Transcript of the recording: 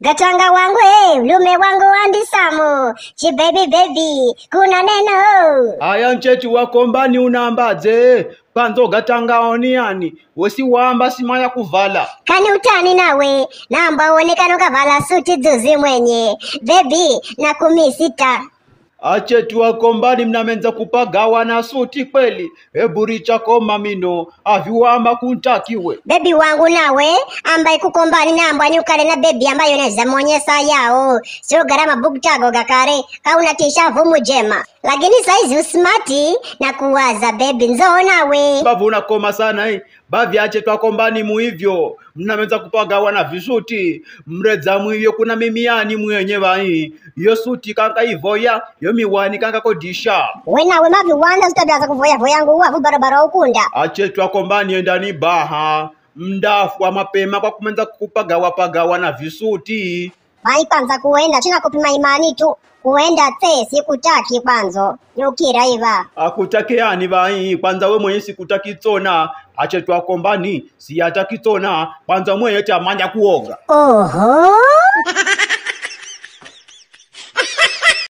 Gatanga wangu lume wangu andisamu. Chi baby kuna neno. Aya nchechi wakombani unambaze. Kwanzo gatanga oniani. Wesi wamba simaya kuvala. Kani utani nawe. Namba uonekano kavala suti juzi mwenye. Baby na kumisita. Achetu wakombani mnamenza kupagawa na suti kweli. Eburi chako mamino. Aviwamba kuntakiwe. Baby wangu nawe ambaye kukombani namba nyukale na baby ambayo neza mwonyesa yao. Sio garama buktago gakare. Kauna tisha vumu jema. Lakini saizi usmati na kuwaza baby nzo nawe. Bavu unakoma sana Bavi achetu wakombani muhivyo. Mnamenza kupagawa na visuti. Mreza muhivyo kuna mimiani mwenyewa Yo suti kanka ivoya. Yo miwani kanka kodisha. Wenawe mavi wanda sitabiaza kuvoya voyangu wavu barabara ukunda. Achetu wakombani endani baha. Mdafu wa mapema kwa kumenza kupagawa na visuti. Mai kwanza kuenda china kupima imani tu. Kuenda te sikutaki kwanzo. Nyukira iva. Akutakeani vai kwanza we mwenye sikutaki tsona. Achetu wakombani siyataki tsona. Kwanza mwenye chamanja kuoga. Oho.